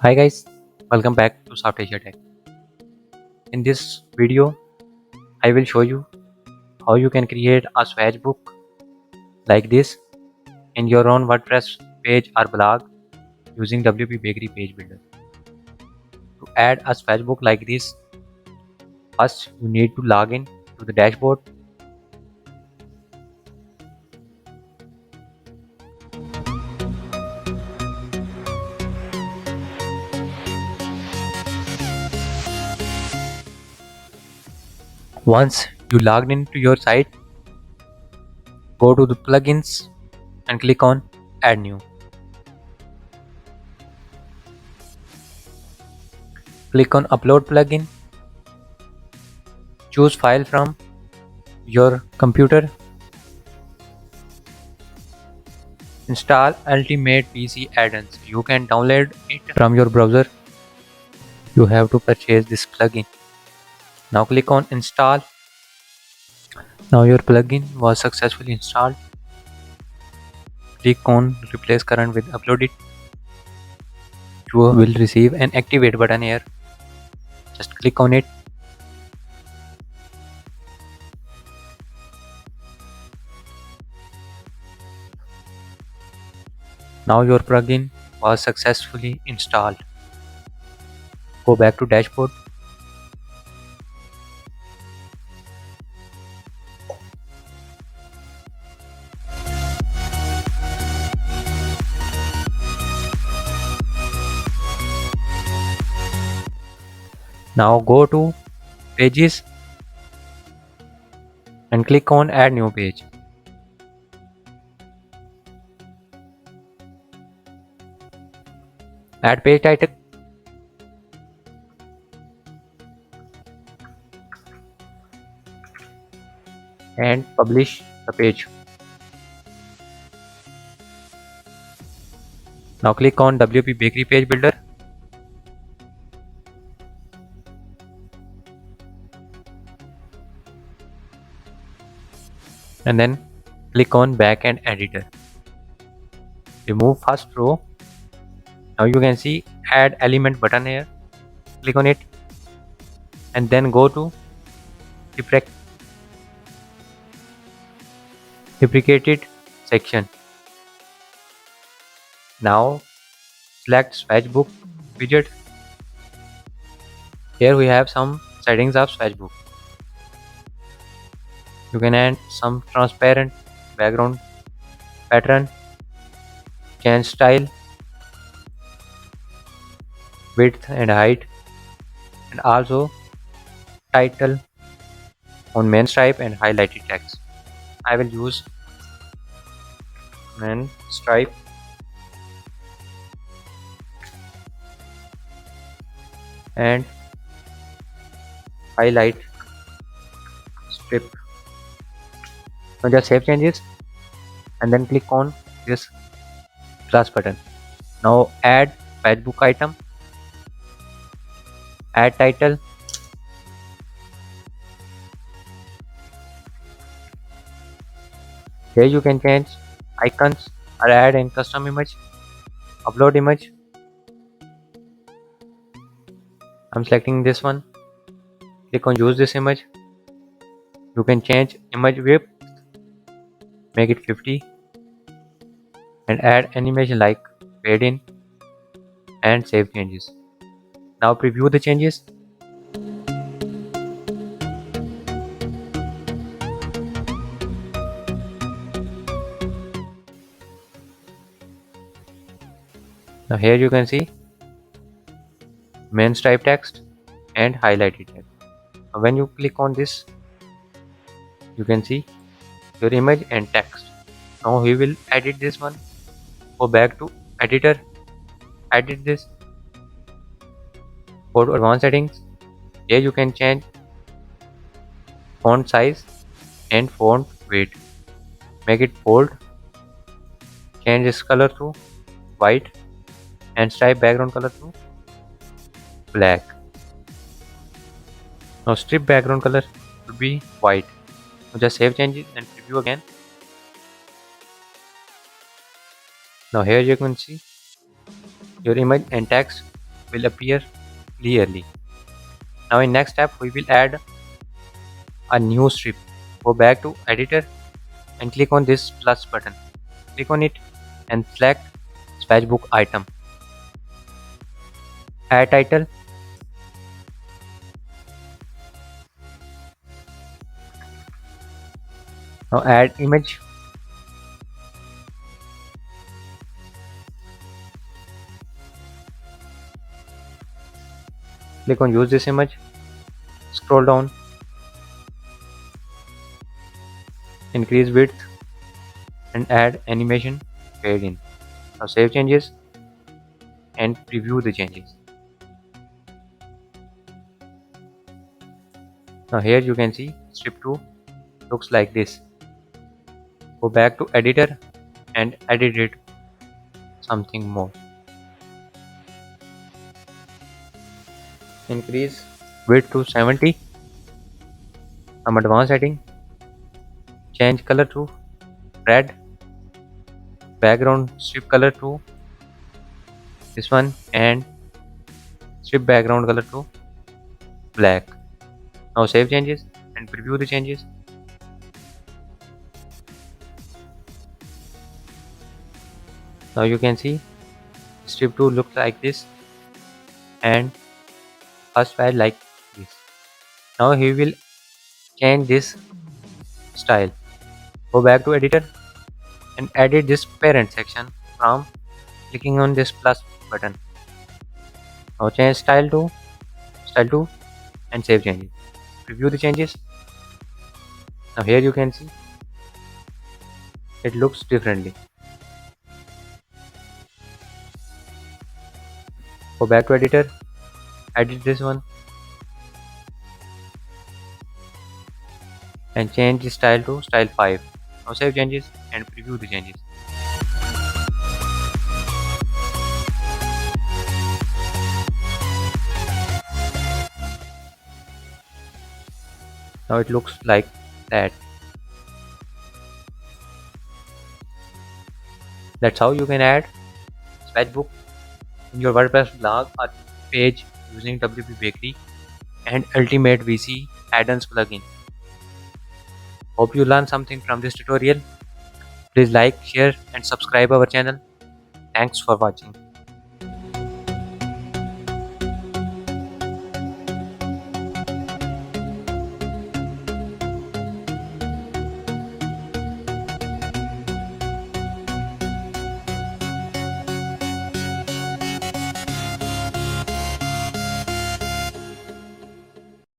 Hi guys, welcome back to Soft Asia Tech. In this video, I will show you how you can create a swatch book like this in your own WordPress page or blog using WP Bakery Page Builder. To add a swatch book like this, first you need to log in to the dashboard. Once you logged into your site, go to the plugins and click on Add New. Click on Upload plugin. Choose file from your computer. Install Ultimate PC add-ons. You can download it from your browser. You have to purchase this plugin. Now click on install. Now your plugin was successfully installed. Click on replace current with uploaded. You will receive an activate button here. Just click on it. Now your plugin was successfully installed. Go back to dashboard. Now go to pages and click on add new page. Add page title. And publish the page. Now click on WP Bakery Page Builder. And then click on Backend Editor. Remove first row. Now you can see Add Element button here. Click on it and then go to deprecated section. Now select swatch book widget. Here we have some settings of swatch book. You can add some transparent background pattern, change style, width and height, and also title on main stripe and highlighted text. I will use main stripe and highlight strip. Now just save changes and then click on this plus button. Now add swatch book item, add title, here you can change icons or add a custom image, upload image. I'm selecting this one. Click on use this image. You can change image width, make it 50 and add animation like fade in and save changes. Now preview the changes. Now here you can see main stripe text and highlighted text. Now when you click on this, you can see your image and text. Now we will edit this one. Go back to editor, edit this, go to advanced settings. Here you can change font size and font weight, make it bold, change this color to white and stripe background color to black. Now strip background color will be white. Now just save changes and preview again. Now here you can see your image and text will appear clearly. Now in next step we will add a new strip. Go back to editor and click on this plus button. Click on it and select sketchbook item. Add title. Now add image. Click on use this image. Scroll down. Increase width and add animation fade in. Now save changes and preview the changes. Now here you can see strip 2 looks like this. Go back to editor and edit it something more. Increase width to 70. Some advanced setting. Change color to red. Background strip color to this one and strip background color to black. Now save changes and preview the changes. Now you can see strip 2 looks like this and first file like this. Now he will change this style. Go back to editor and edit this parent section from clicking on this plus button. Now change style to style 2 and save changes. Preview the changes. Now here you can see it looks differently. Go back to editor, edit this one and change the style to style 5. Now save changes and preview the changes. Now it looks like that. That's how you can add sketchbook in your WordPress blog or page using WP Bakery and Ultimate VC add-ons plugin. Hope you learned something from this tutorial. Please like, share and subscribe our channel. Thanks for watching.